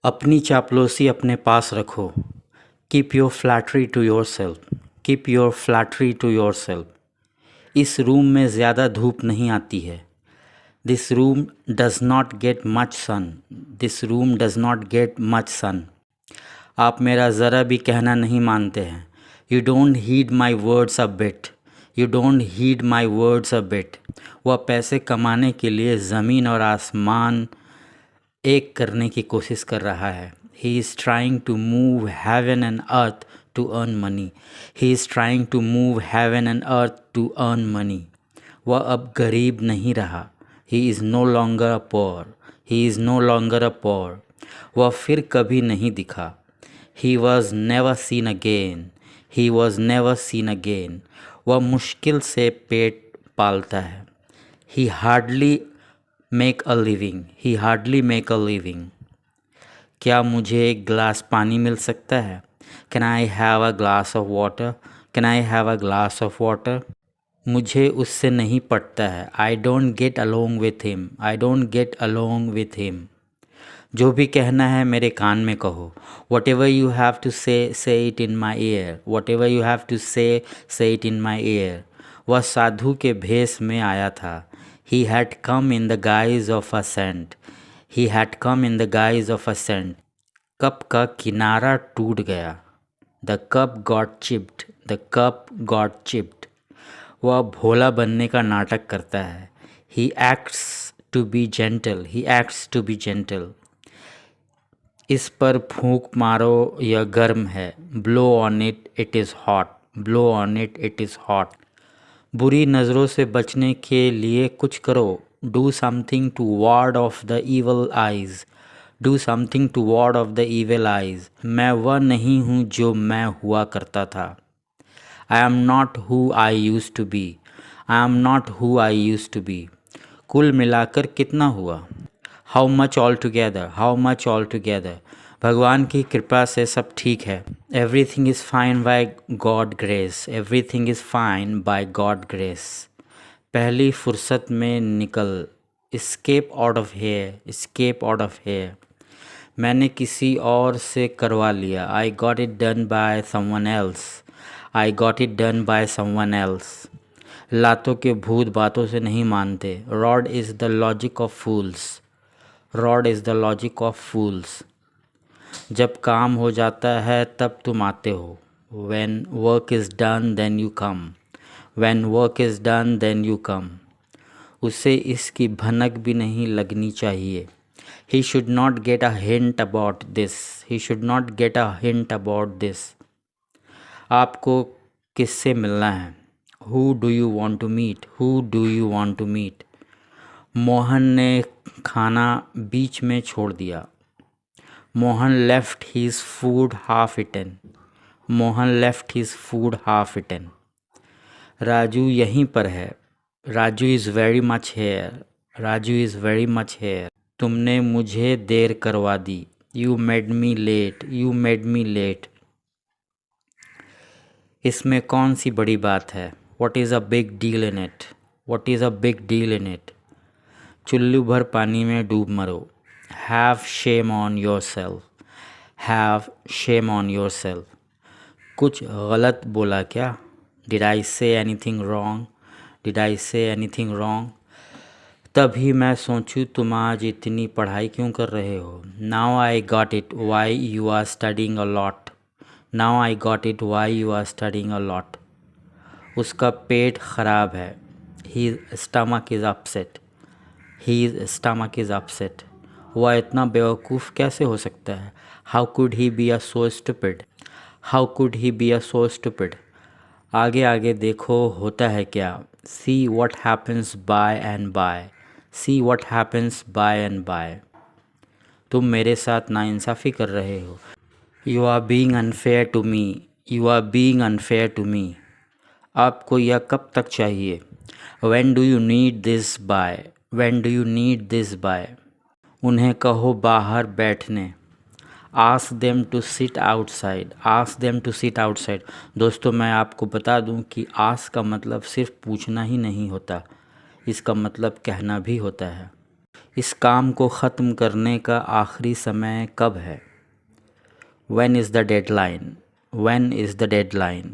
अपनी चापलूसी अपने पास रखो। Keep your flattery to yourself. Keep your flattery to yourself. इस रूम में ज़्यादा धूप नहीं आती है। This room does not get much sun. This room does not get much sun. आप मेरा ज़रा भी कहना नहीं मानते हैं। You don't heed my words a bit. You don't heed my words a bit. वह पैसे कमाने के लिए ज़मीन और आसमान एक करने की कोशिश कर रहा है। He is trying to move heaven and earth to earn money. He is trying to move heaven and earth to earn money. वह अब गरीब नहीं रहा। He is no longer a poor. He is no longer a poor. वह फिर कभी नहीं दिखा। He was never seen again. He was never seen again. वह मुश्किल से पेट पालता है। He hardly make a living. He hardly make a living. क्या मुझे एक गिलास पानी मिल सकता है? Can I have a glass of water? Can I have a glass of water? मुझे उससे नहीं पटता है। I don't get along with him. I don't get along with him. जो भी कहना है मेरे कान में कहो। Whatever you have to say it in my ear. Whatever you have to say it in my year. वह साधु के भेष में आया था। He had come in the guise of a saint. He had come in the guise of a saint. Cup का किनारा टूट गया। The cup got chipped. The cup got chipped. वह भोला बनने का नाटक करता है। He acts to be gentle. He acts to be gentle. इस पर फूंक मारो, यह गर्म है। Blow on it, it is hot. Blow on it, it is hot. बुरी नज़रों से बचने के लिए कुछ करो। Do something to ward off the evil eyes. Do something to ward off the evil eyes. मैं वह नहीं हूँ जो मैं हुआ करता था। I am not who I used to be. I am not who I used to be. कुल मिलाकर कितना हुआ? How much all together. How much all together. भगवान की कृपा से सब ठीक है। Everything is fine by God grace. Everything is fine by God grace. पहली फुर्सत में निकल। Escape out of here. Escape out of here. मैंने किसी और से करवा लिया। I got it done by someone else. I got it done by someone else. लातों के भूत बातों से नहीं मानते। Rod is the logic of fools. Rod is the logic of fools. जब काम हो जाता है तब तुम आते हो। When work is done then you come. When work is done then you come. उसे इसकी भनक भी नहीं लगनी चाहिए। He should not get a hint about this. He should not get a hint about this. आपको किससे मिलना है? Who do you want to meet? Who do you want to meet? Mohan ने खाना बीच में छोड़ दिया। Mohan left his food half eaten. Mohan left his food half eaten. Raju यहीं पर है। Raju is very much here. Raju is very much here. तुमने मुझे देर करवा दी। You made me late. You made me late. इसमें कौन सी बड़ी बात है? What is a big deal in it? What is a big deal in it? चुल्लू भर पानी में डूब मरो। Have shame on your self. Have shame on your self. कुछ गलत बोला क्या? Did I say anything wrong? Did I say anything wrong? तभी मैं सोचूं तुम आज इतनी पढ़ाई क्यों कर रहे हो। Now I got it why you are studying a lot. Now I got it why you are studying a lot. उसका पेट खराब है। He stomach is upset. His stomach is upset. वह इतना बेवकूफ़ कैसे हो सकता है? How could he be a so stupid? How could he be a so stupid? आगे आगे देखो होता है क्या। See what happens by and by. C what happens by and by. तुम मेरे साथ नाइंसाफ़ी कर रहे हो। You are being unfair to me. You are being unfair to me. आपको यह कब तक चाहिए? When do you need this by? When do you need this by? उन्हें कहो बाहर बैठने। Ask them to sit outside. Ask them to sit outside. दोस्तों मैं आपको बता दूं कि आस्क का मतलब सिर्फ पूछना ही नहीं होता, इसका मतलब कहना भी होता है। इस काम को ख़त्म करने का आखिरी समय कब है? When is the deadline? When is the deadline?